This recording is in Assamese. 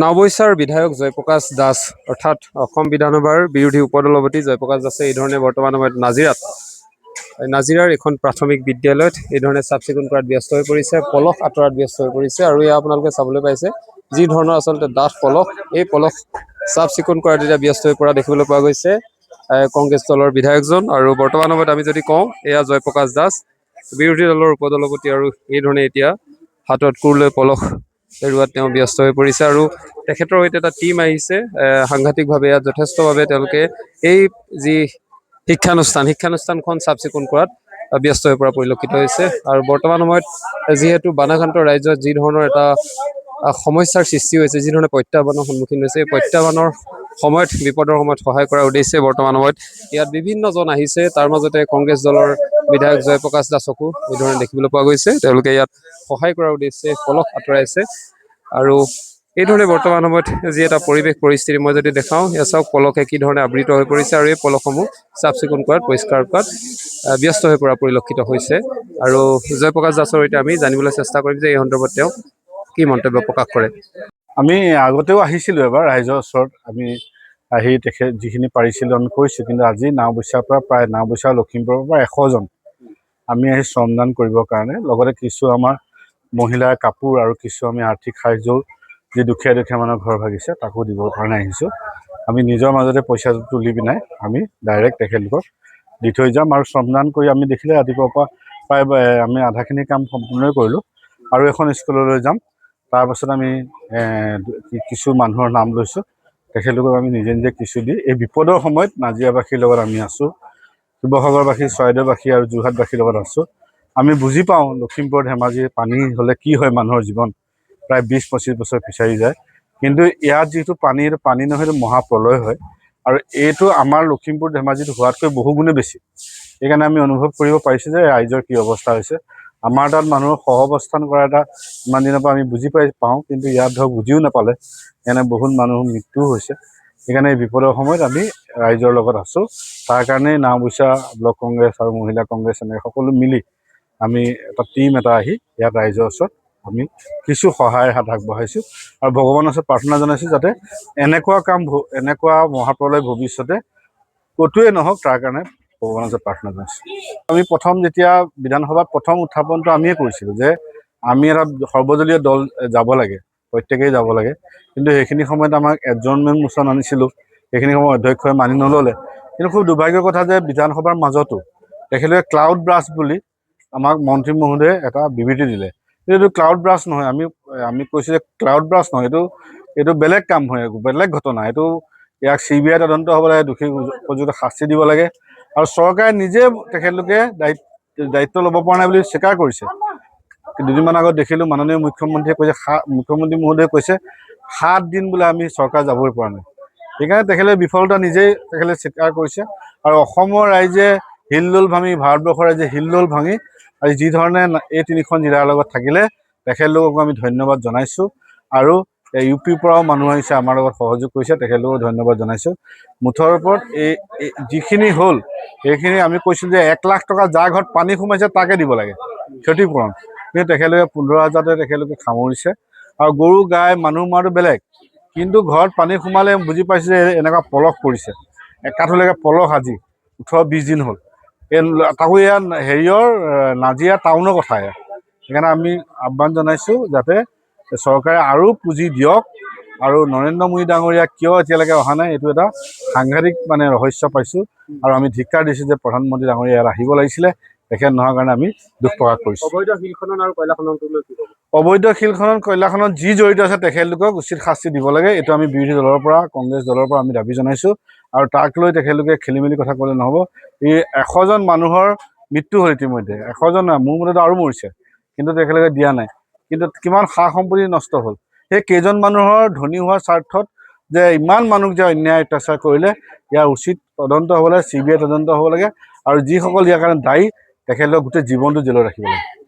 নাওবৈচাৰ বিধায়ক জয়প্ৰকাশ দাস অৰ্থাৎ অসম বিধানসভাৰ বিৰোধী উপদলপতি জয়প্ৰকাশ দাসে এই ধৰণে বৰ্তমান সময়ত নাজিৰাৰ এখন প্ৰাথমিক বিদ্যালয়ত এই ধৰণে চাফ চিকুণ কৰাত ব্যস্ত হৈ পৰিছে, পলস আঁতৰাত ব্যস্ত হৈ পৰিছে। আৰু এয়া আপোনালোকে চাবলৈ পাইছে যি ধৰণৰ আচলতে ডাঠ পলস, এই পলস চাফ চিকুণ কৰাত এতিয়া ব্যস্ত হৈ পৰা দেখিবলৈ পোৱা গৈছে কংগ্ৰেছ দলৰ বিধায়কজন। আৰু বৰ্তমান সময়ত আমি যদি কওঁ, এয়া জয়প্ৰকাশ দাস বিৰোধী দলৰ উপদলপতি, আৰু এই ধৰণে এতিয়া হাতত কোৰ লৈ পলস এৰুৱাত তেওঁ ব্যস্ত হৈ পৰিছে। আৰু তেখেতৰ সৈতে এটা টীম আহিছে সাংঘাতিকভাৱে, ইয়াত যথেষ্টভাৱে তেওঁলোকে এই যি শিক্ষানুষ্ঠানখন চাফ চিকুণ কৰাত ব্যস্ত হৈ পৰা পৰিলক্ষিত হৈছে। আৰু বৰ্তমান সময়ত যিহেতু বানাক্ৰান্ত ৰাইজত যি ধৰণৰ এটা সমস্যাৰ সৃষ্টি হৈছে, যি ধৰণে প্ৰত্যাহ্বানৰ সন্মুখীন হৈছে, এই প্ৰত্যাহ্বানৰ সময়ত বিপদৰ সময়ত সহায় কৰাৰ উদ্দেশ্যে বৰ্তমান সময়ত ইয়াত বিভিন্নজন আহিছে। তাৰ মাজতে কংগ্ৰেছ দলৰ বিধায়ক জয়প্ৰকাশ দাসকো এই ধৰণে দেখিবলৈ পোৱা গৈছে। তেওঁলোকে ইয়াত সহায় কৰাৰ উদ্দেশ্যে পলস আঁতৰাইছে। আৰু এই ধৰণে বৰ্তমান সময়ত যি এটা পৰিৱেশ পৰিস্থিতি মই যদি দেখাওঁ, এয়া চাওক পলসে কি ধৰণে আবৃত হৈ পৰিছে, আৰু এই পলসসমূহ চাফ চিকুণ কৰাত পৰিষ্কাৰ কৰাত ব্যস্ত হৈ পৰা পৰিলক্ষিত হৈছে। আৰু জয়প্ৰকাশ দাসৰ সৈতে আমি জানিবলৈ চেষ্টা কৰিম যে এই সন্দৰ্ভত তেওঁ কি মন্তব্য প্ৰকাশ কৰে। আমি আগতেও আহিছিলোঁ এবাৰ ৰাইজৰ ওচৰত, আমি আহি তেখেত যিখিনি পাৰিছিলোঁ আমি কৈছোঁ, কিন্তু আজি নাওবৈচাৰ পৰা প্ৰায় নাওবৈচা লখিমপুৰৰ পৰা 100 জন আমি আহি শ্ৰমদান কৰিবৰ কাৰণে, লগতে কিছু আমাৰ মহিলাৰ কাপোৰ আৰু কিছু আমি আৰ্থিক সাহাৰ্য্যও যি দুখীয়া মানুহৰ ঘৰ ভাগিছে তাকো দিবৰ কাৰণে আহিছোঁ। আমি নিজৰ মাজতে পইচা তুলি পিনাই আমি ডাইৰেক্ট তেখেতলোকক দি থৈ যাম। আৰু শ্ৰমদান কৰি আমি দেখিলে ৰাতিপুৱাৰ পৰা প্ৰায় আমি আধাখিনি কাম সম্পূৰ্ণই কৰিলোঁ। আৰু এখন স্কুললৈ যাম, তাৰপাছত আমি কিছু মানুহৰ নাম লৈছোঁ, তেখেতলোকক আমি নিজে নিজে কিছু দি এই বিপদৰ সময়ত নাজিৰাবাসীৰ লগত আমি আছোঁ, শিৱসাগৰবাসী, চৰাইদেউবাসী আৰু যোৰহাটবাসীৰ লগত আছোঁ। আমি বুজি পাওঁ লখিমপুৰ ধেমাজি পানী হ'লে কি হয়, মানুহৰ জীৱন প্ৰায় 20-25 বছৰ ফিচাৰি যায়। কিন্তু ইয়াত যিটো পানী, এইটো পানী নহয়, এইটো মহাপ্ৰলয় হয়। আৰু এইটো আমাৰ লখিমপুৰ ধেমাজিত হোৱাতকৈ বহু গুণে বেছি। সেইকাৰণে আমি অনুভৱ কৰিব পাৰিছোঁ যে ৰাইজৰ কি অৱস্থা হৈছে। আমাৰ তাত মানুহৰ সহাৱস্থান কৰা এটা ইমান দিনৰ পৰা আমি বুজি পাওঁ, কিন্তু ইয়াত ধৰক বুজিও নাপালে, এনে বহুত মানুহৰ মৃত্যুও হৈছে। সেইকাৰণে এই বিপদৰ সময়ত আমি ৰাইজৰ লগত আছোঁ। তাৰ কাৰণেই নাওবৈচা ব্লক কংগ্ৰেছ আৰু মহিলা কংগ্ৰেছ এনেকৈ সকলো মিলি আমি এটা টীম আহি ইয়াত ৰাইজৰ ওচৰত আমি কিছু সহায়ৰ হাত আগবঢ়াইছোঁ। আৰু ভগৱানৰ ওচৰত প্ৰাৰ্থনা জনাইছোঁ যাতে এনেকুৱা মহাপ্ৰলয় ভৱিষ্যতে ক'তোৱে নহওক, তাৰ কাৰণে ভগৱানৰ ওচৰত প্ৰাৰ্থনা জনাইছোঁ। আমি প্ৰথম যেতিয়া বিধানসভাত প্ৰথম উত্থাপনটো আমিয়ে কৰিছিলোঁ যে আমি এটা সৰ্বদলীয় দল যাব লাগে, প্ৰত্যেকেই যাব লাগে। কিন্তু সেইখিনি সময়ত আমাক এডজৰ্ণমেণ্ট মোচন আনিছিলোঁ, সেইখিনি সময়ত অধ্যক্ষই মানি নল'লে। কিন্তু খুব দুৰ্ভাগ্যৰ কথা যে বিধানসভাৰ মাজতো তেখেতলোকে ক্লাউড ব্ৰাছ বুলি আমাক মন্ত্ৰী মহোদয়ে এটা বিবৃতি দিলে। এইটো ক্লাউড ব্ৰাছ নহয়, আমি কৈছোঁ যে ক্লাউড ব্ৰাছ নহয়, এইটো বেলেগ কাম হয়, বেলেগ ঘটনা। ইয়াক CBI তদন্ত হ'ব লাগে, দোষী উপযুক্ত শাস্তি দিব লাগে। আৰু চৰকাৰে নিজে তেখেতলোকে দায়িত্ব ল'ব পৰা নাই বুলি স্বীকাৰ কৰিছে। দুদিনমান আগত দেখিলোঁ মাননীয় মুখ্যমন্ত্ৰীয়ে কৈছে, মুখ্যমন্ত্ৰী মহোদয়ে কৈছে 7 দিন বোলে আমি চৰকাৰ যাবই পৰা নাই। সেইকাৰণে তেখেতে বিফলতা নিজেই স্বীকাৰ কৰিছে। আৰু অসমৰ ৰাইজে হিলদোল ভাঙি, ভাৰতবৰ্ষৰ ৰাইজে হিলদোল ভাঙি আজি যি ধৰণে এই 3খন জিলাৰ লগত থাকিলে, তেখেতলোককো আমি ধন্যবাদ জনাইছোঁ। আৰু UPৰ পৰাও মানুহ আহিছে, আমাৰ লগত সহযোগ কৰিছে, তেখেতলোকক ধন্যবাদ জনাইছোঁ। মুঠৰ ওপৰত এই যিখিনি হ'ল সেইখিনি আমি কৈছোঁ যে 1 লাখ টকা যাৰ ঘৰত পানী সোমাইছে তাকে দিব লাগে ক্ষতিপূৰণ। কিন্তু তেখেতলোকে 15,000তে তেখেতলোকে সামৰিছে। আৰু গৰু গাই মানুহ মৰাটো বেলেগ, কিন্তু ঘৰত পানী সোমালে বুজি পাইছোঁ যে এনেকুৱা পলস পৰিছে, একাঠলৈকে পলস আজি 18-20 দিন হ'ল। তাকো ইয়াত নাজিৰা টাউনৰ কথা। সেইকাৰণে আমি আহ্বান জনাইছোঁ যাতে চৰকাৰে আৰু পুঁজি দিয়ক। আৰু নৰেন্দ্ৰ মোদী ডাঙৰীয়া কিয় এতিয়ালৈকে অহা নাই, এইটো এটা সাংঘাতিক ৰহস্য পাইছোঁ। আৰু আমি ধিক্কাৰ দিছোঁ যে প্ৰধানমন্ত্ৰী ডাঙৰীয়া ইয়াত আহিব লাগিছিলে, তেখেত নোহোৱাৰ কাৰণে আমি দুখ প্ৰকাশ কৰিছোঁ। অবৈধ শিল খনন আৰু কয়লা খনন অবৈধ শিল খনন কয়লা খনন যি জড়িত আছে তেখেতলোকক উচিত শাস্তি দিব লাগে। এইটো আমি বিৰোধী দলৰ পৰা, কংগ্ৰেছ দলৰ পৰা আমি দাবী জনাইছোঁ। আৰু তাক লৈ তেখেতলোকে খেলি মেলি কথা ক'লে নহ'ব। এই 100 জন মানুহৰ মৃত্যু হ'ল ইতিমধ্যে, 100 জন নহয়, মোৰ মতেতো আৰু মৰিছে, কিন্তু তেখেতলোকে দিয়া নাই। কিন্তু কিমান সা সম্পত্তি নষ্ট হ'ল। সেই কেইজন মানুহৰ ধনী হোৱাৰ স্বাৰ্থত যে ইমান মানুহ যে অন্যায় অত্যাচাৰ কৰিলে, ইয়াৰ উচিত তদন্ত হ'ব লাগে, CBI তদন্ত হ'ব লাগে। আৰু যিসকল ইয়াৰ কাৰণে দায়ী, তেখেতলোকক গোটেই জীৱনটো জেলত ৰাখিব লাগে।